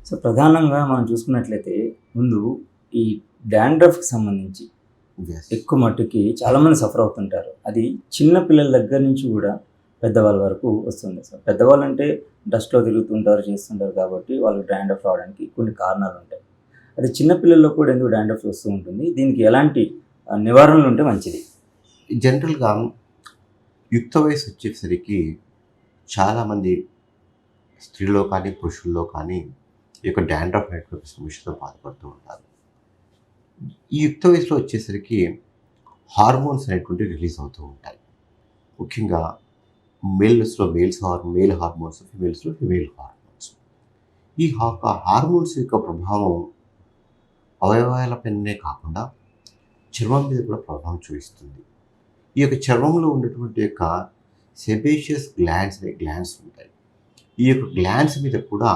So, ప్రధానంగా మనం చూసుకున్నట్లయితే ముందు ఈ డాండ్రఫ్‌కి సంబంధించి యెస్. ఎక్కువ మట్టుకి చాలామంది సఫర్ అవుతుంటారు. అది చిన్న పిల్లల దగ్గర నుంచి గూడా పెద్దవాళ్ళ వరకు వస్తుంది. సో, పెద్దవాళ్ళంటే డస్ట్‌లో తిరుగుతుంటారు, చేస్తుంటారు కాబట్టి వాళ్ళకి డాండ్రఫ్ రావడానికి కొన్ని కారణాలుంటాయి. అది చిన్న పిల్లల్లో కూడా ఎందుకు డాండ్రఫ్ వస్తూ ఉంటుంది? దీనికి ఎలాంటి నివారణలుంటే మంచిది? జనరల్‌గా యుక్త వయసు వచ్చేసరికి చాలామంది స్త్రీలో కానీ, పురుషుల్లో కానీ ఈ యొక్క డాండ్రఫ్ అనేటువంటి సమస్యతో బాధపడుతూ ఉంటారు. ఈ యుక్త వయసులో వచ్చేసరికి హార్మోన్స్ అనేటువంటివి రిలీజ్ అవుతూ ఉంటాయి. ముఖ్యంగా మేల్ హార్మోన్స్, ఫీమేల్స్‌లో ఫీమేల్ హార్మోన్స్. ఈ హార్మోన్స్ యొక్క ప్రభావం అవయవాల పైనే కాకుండా చర్మం మీద కూడా ప్రభావం చూపిస్తుంది. ఈ యొక్క చర్మంలో ఉన్నటువంటి యొక్క సెబేషియస్ గ్లాండ్స్ అనే గ్లాండ్స్ ఉంటాయి. ఈ యొక్క గ్లాండ్స్ మీద కూడా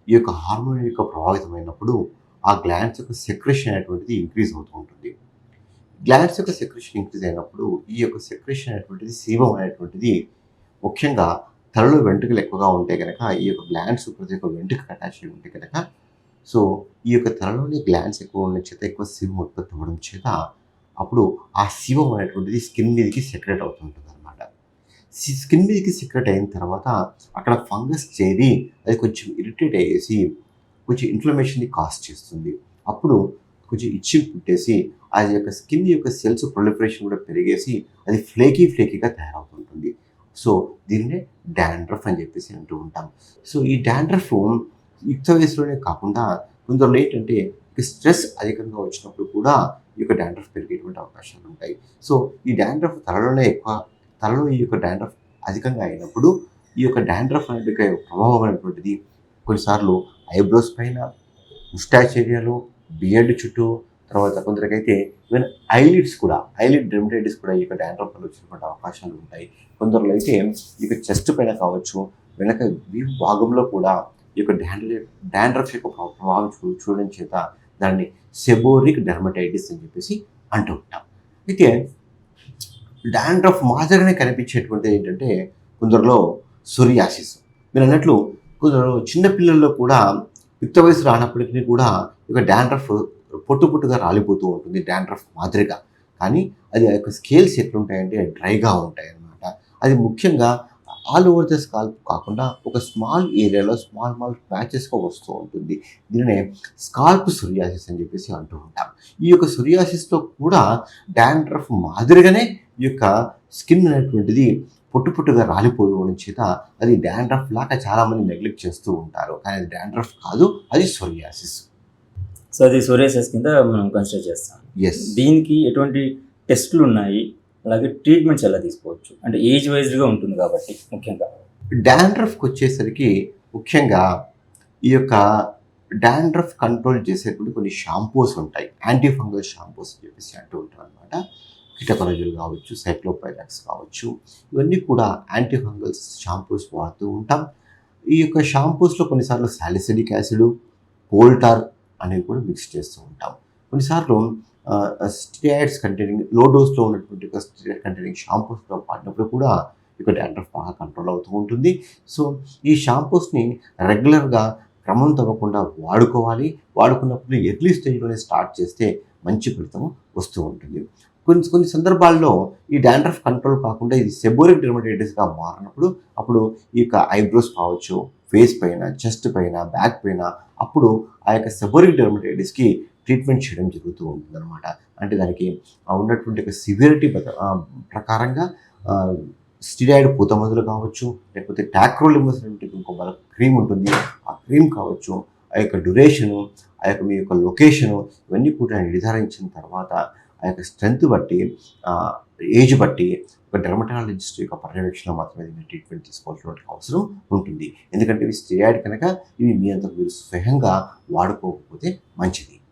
ఈ యొక్క హార్మోన్ యొక్క ప్రభావితమైనప్పుడు ఆ గ్లాండ్స్ యొక్క సెక్రెషన్ అనేటువంటిది ఇంక్రీజ్ అవుతూ ఉంటుంది. గ్లాండ్స్ యొక్క సెక్రెషన్ ఇంక్రీజ్ అయినప్పుడు ఈ యొక్క సెక్రెషన్ అనేటువంటిది సీబం అనేటువంటిది ముఖ్యంగా తలలో వెంట్రుకలు ఎక్కువగా ఉంటే కనుక ఈ యొక్క గ్లాండ్స్ ప్రతి ఒక్క వెంట్రుకకి అటాచ్ అయి ఉంటే కనుక సో ఈ యొక్క తలలోని గ్లాండ్స్ ఎక్కువ ఉన్న చేత ఎక్కువ సీబం ఉత్పత్తి అవ్వడం చేత అప్పుడు ఆ సీబం అనేటువంటిది స్కిన్ మీదకి సెక్రెట్ అవుతుంటుంది అనమాట. స్కిన్ మీదకి సెక్రెట్ అయిన తర్వాత అక్కడ ఫంగస్ చేరి అది కొంచెం ఇరిటేట్ అయ్యేసి కొంచెం ఇన్ఫ్లమేషన్‌ని కాజ్ చేస్తుంది. అప్పుడు కొంచెం ఇచ్చింగ్ పుట్టేసి అది యొక్క స్కిన్ యొక్క సెల్స్ ప్రొలిఫరేషన్ కూడా పెరిగేసి అది ఫ్లేకీగా తయారవుతుంటుంది. సో దీన్నే డాండ్రఫ్ అని చెప్పేసి అంటూ ఉంటాం. సో ఈ డాండ్రఫ్ యుక్త వయసులోనే కాకుండా కొందరిలో ఏంటంటే స్ట్రెస్ అధికంగా వచ్చినప్పుడు కూడా ఈ యొక్క డాండ్రఫ్ పెరిగేటువంటి అవకాశాలు ఉంటాయి. సో ఈ డాండ్రఫ్ తలలో ఈ యొక్క డాండ్రఫ్ అధికంగా అయినప్పుడు ఈ యొక్క డాండ్రఫ్ అనేది ప్రభావం అనేటువంటిది కొన్నిసార్లు ఐబ్రోస్ పైన, ముస్టాచ్ ఏరియాలో, బియర్డ్ చుట్టూ, తర్వాత కొందరికైతే ఈవెన్ ఐలిడ్ డెర్మటైటిస్ కూడా ఈ యొక్క డాండ్రఫ్ వల్ల వచ్చేటువంటి అవకాశాలు ఉంటాయి. కొందరిలో అయితే ఈ యొక్క చెస్ట్ పైన కావచ్చు, వెనక వీపు భాగంలో కూడా ఈ యొక్క డాండ్రఫ్ యొక్క ప్రభావం చూడడం చేత దాన్ని సెబోరిక్ డెర్మటైటిస్ అని చెప్పేసి అంటూ ఉంటాం. అయితే డాండ్రఫ్ మాదిరిగానే కనిపించేటువంటిది ఏంటంటే కొందరిలో సోరియాసిస్. మీరు అన్నట్లు కొందరు చిన్న పిల్లల్లో కూడా యుక్త వయసు రానప్పటికీ కూడా ఈ యొక్క డాండ్రఫ్ పొట్టుగా రాలిపోతూ ఉంటుంది డాండ్రఫ్ మాదిరిగా. కానీ అది ఆ యొక్క స్కేల్స్ ఎట్లుంటాయంటే డ్రైగా ఉంటాయన్నమాట. అది ముఖ్యంగా ఆల్ ఓవర్ ద స్కాల్ప్ కాకుండా ఒక స్మాల్ ఏరియాలో స్మాల్ ప్యాచెస్‌గా వస్తూ ఉంటుంది. దీనినే స్కాల్ప్ సోరియాసిస్ అని చెప్పేసి అంటూ ఉంటాం. ఈ యొక్క సోరియాసిస్‌లో కూడా డాండ్రఫ్ మాదిరిగానే ఈ యొక్క స్కిన్ అనేటువంటిది పొట్టుగా రాలిపోవడం చేత అది డాండ్రఫ్ లాగా చాలామంది నెగ్లెక్ట్ చేస్తూ ఉంటారు. కానీ అది డాండ్రఫ్ కాదు, అది సోరియాసిస్. సో, అది సోరియాసిస్ కింద మనం కన్సిడర్ చేస్తాం. యెస్. దీనికి ఎటువంటి టెస్టులున్నాయి? అలాగే ట్రీట్మెంట్స్ ఎలా తీసుకోవచ్చు? అంటే ఏజ్ వైస్డ్‌గా ఉంటుంది కాబట్టి ముఖ్యంగా. డాండ్రఫ్‌కొచ్చేసరికి ముఖ్యంగా ఈ యొక్క డాండ్రఫ్ కంట్రోల్ చేసేటువంటి కొన్ని షాంపూస్ ఉంటాయి. యాంటీ ఫంగల్ షాంపూస్ అని చెప్పేసి అంటూ ఉంటారనమాట. కీటకనజులు కావచ్చు, సైక్లోపైరాక్స్ కావచ్చు, ఇవన్నీ కూడా యాంటీ ఫంగల్ షాంపూస్ వాడుతూ ఉంటాం. ఈ యొక్క షాంపూస్‌లో కొన్నిసార్లు సాలిసిలిక్ యాసిడ్, కోల్టార్ అనేవి కూడా మిక్స్ చేస్తూ ఉంటాం. కొన్నిసార్లు స్టెరాయిడ్స్ కంటైనింగ్ లో డోస్‌లో ఉన్నటువంటి స్టెరాయిడ్ కంటైనింగ్ షాంపూస్‌తో వాడినప్పుడు కూడా ఇక డాండ్రఫ్ బాగా కంట్రోల్ అవుతూ ఉంటుంది. సో ఈ షాంపూస్‌ని రెగ్యులర్‌గా క్రమం తప్పకుండా వాడుకోవాలి. వాడుకున్నప్పుడు ఎర్లీ స్టేజ్‌లోనే స్టార్ట్ చేస్తే మంచి ఫలితం వస్తూ ఉంటుంది. కొన్ని సందర్భాల్లో ఈ డాండ్రఫ్ కంట్రోల్ కాకుండా ఇది సెబోరిక్ డెర్మటైటిస్‌గా మారినప్పుడు అప్పుడు ఈ యొక్క ఐబ్రోస్ కావచ్చు, ఫేస్ పైన, చెస్ట్ పైన, బ్యాక్ పైన అప్పుడు ఆ యొక్క సెబోరిక్ డెర్మటైటిస్‌కి ట్రీట్మెంట్ చేయడం జరుగుతూ ఉంటుందన్నమాట. అంటే దానికి ఉన్నటువంటి ఒక సివియారిటీ ప్రకారంగా స్టిరాయిడ్ పూత మందులు కావచ్చు, లేకపోతే టాక్రోలిమస్ అనేటువంటి ఇంకొక క్రీమ్ ఉంటుంది. ఆ క్రీమ్ కావచ్చు, ఆ యొక్క డ్యూరేషను, ఆ యొక్క మీ యొక్క లొకేషను ఇవన్నీ కూడా నిర్ధారించిన తర్వాత ఆ యొక్క స్ట్రెంత్ బట్టి, ఏజ్ బట్టి ఒక డెర్మటాలజిస్ట్ యొక్క పర్యవేక్షణ మాత్రమే దీన్ని ట్రీట్మెంట్ తీసుకోవాల్సినటువంటి అవసరం ఉంటుంది. ఎందుకంటే ఇవి స్టెరాయిడ్ కనుక ఇవి మీ అంతకు మీరు స్వయంగా వాడుకోకపోతే మంచిది.